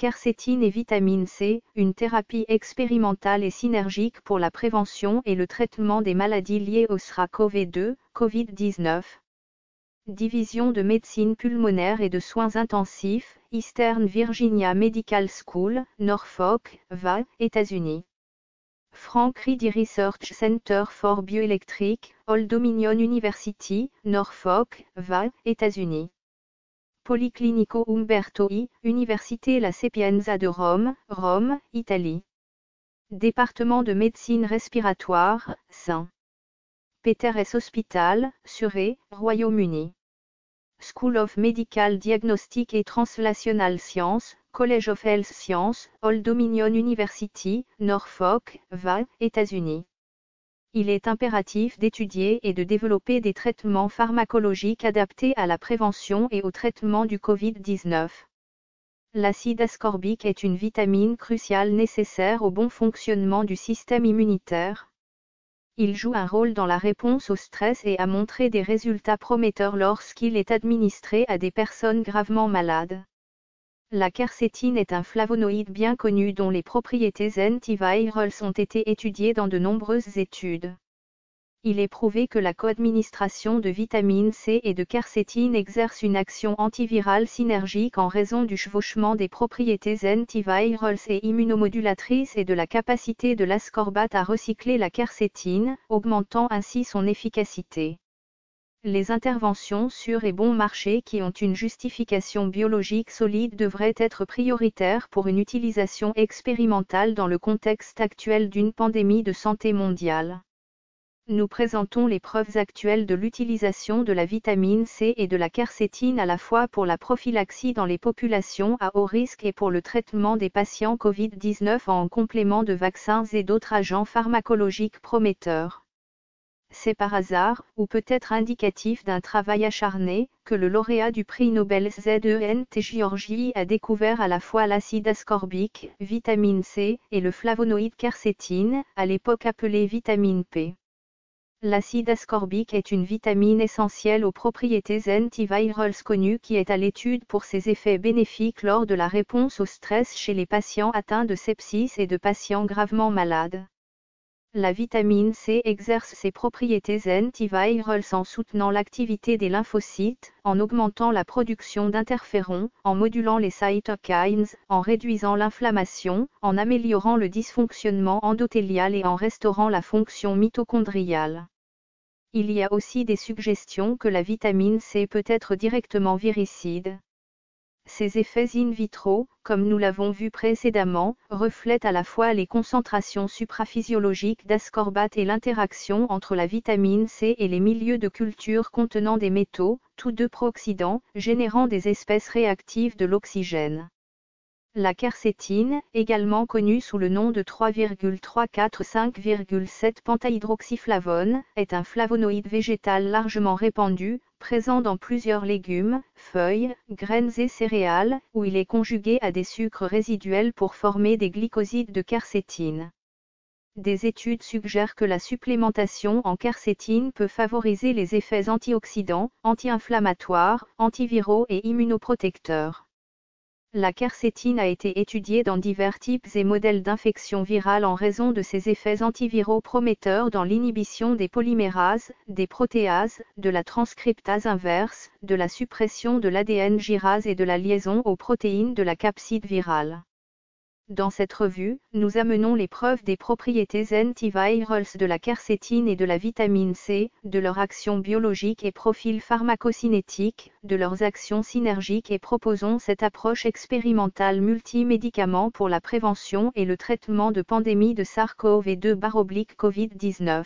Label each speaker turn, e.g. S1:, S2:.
S1: Quercétine et vitamine C, une thérapie expérimentale et synergique pour la prévention et le traitement des maladies liées au SRAS-CoV-2, Covid-19. Division de médecine pulmonaire et de soins intensifs, Eastern Virginia Medical School, Norfolk, VA, États-Unis. Frank Reedy Research Center for Bioelectric, Old Dominion University, Norfolk, VA, États-Unis. Policlinico Umberto I, Université La Sapienza de Rome, Rome, Italie. Département de médecine respiratoire, St. Peter's Hospital, Surrey, Royaume-Uni. School of Medical Diagnostic et Translational Sciences, College of Health Sciences, Old Dominion University, Norfolk, VA, États-Unis. Il est impératif d'étudier et de développer des traitements pharmacologiques adaptés à la prévention et au traitement du Covid-19. L'acide ascorbique est une vitamine cruciale nécessaire au bon fonctionnement du système immunitaire. Il joue un rôle dans la réponse au stress et a montré des résultats prometteurs lorsqu'il est administré à des personnes gravement malades. La quercétine est un flavonoïde bien connu dont les propriétés antivirales ont été étudiées dans de nombreuses études. Il est prouvé que la coadministration de vitamine C et de quercétine exerce une action antivirale synergique en raison du chevauchement des propriétés antivirales et immunomodulatrices et de la capacité de l'ascorbate à recycler la quercétine, augmentant ainsi son efficacité. Les interventions sûres et bon marché qui ont une justification biologique solide devraient être prioritaires pour une utilisation expérimentale dans le contexte actuel d'une pandémie de santé mondiale. Nous présentons les preuves actuelles de l'utilisation de la vitamine C et de la quercétine à la fois pour la prophylaxie dans les populations à haut risque et pour le traitement des patients Covid-19 en complément de vaccins et d'autres agents pharmacologiques prometteurs. C'est par hasard, ou peut-être indicatif d'un travail acharné, que le lauréat du prix Nobel ZENT Giorgi a découvert à la fois l'acide ascorbique, vitamine C, et le flavonoïde quercétine, à l'époque appelée vitamine P. L'acide ascorbique est une vitamine essentielle aux propriétés antivirales connues qui est à l'étude pour ses effets bénéfiques lors de la réponse au stress chez les patients atteints de sepsis et de patients gravement malades. La vitamine C exerce ses propriétés antivirales en soutenant l'activité des lymphocytes, en augmentant la production d'interférons, en modulant les cytokines, en réduisant l'inflammation, en améliorant le dysfonctionnement endothélial et en restaurant la fonction mitochondriale. Il y a aussi des suggestions que la vitamine C peut être directement viricide. Ces effets in vitro, comme nous l'avons vu précédemment, reflètent à la fois les concentrations supraphysiologiques d'ascorbate et l'interaction entre la vitamine C et les milieux de culture contenant des métaux, tous deux pro-oxydants, générant des espèces réactives de l'oxygène. La quercétine, également connue sous le nom de 3,345,7 pentahydroxyflavone, est un flavonoïde végétal largement répandu, présent dans plusieurs légumes, feuilles, graines et céréales, où il est conjugué à des sucres résiduels pour former des glycosides de quercétine. Des études suggèrent que la supplémentation en quercétine peut favoriser les effets antioxydants, anti-inflammatoires, antiviraux et immunoprotecteurs. La quercétine a été étudiée dans divers types et modèles d'infections virales en raison de ses effets antiviraux prometteurs dans l'inhibition des polymérases, des protéases, de la transcriptase inverse, de la suppression de l'ADN gyrase et de la liaison aux protéines de la capside virale. Dans cette revue, nous amenons les preuves des propriétés antivirales de la quercétine et de la vitamine C, de leur action biologique et profil pharmacocinétique, de leurs actions synergiques et proposons cette approche expérimentale multimédicaments pour la prévention et le traitement de pandémies de SARS-CoV-2/Covid-19.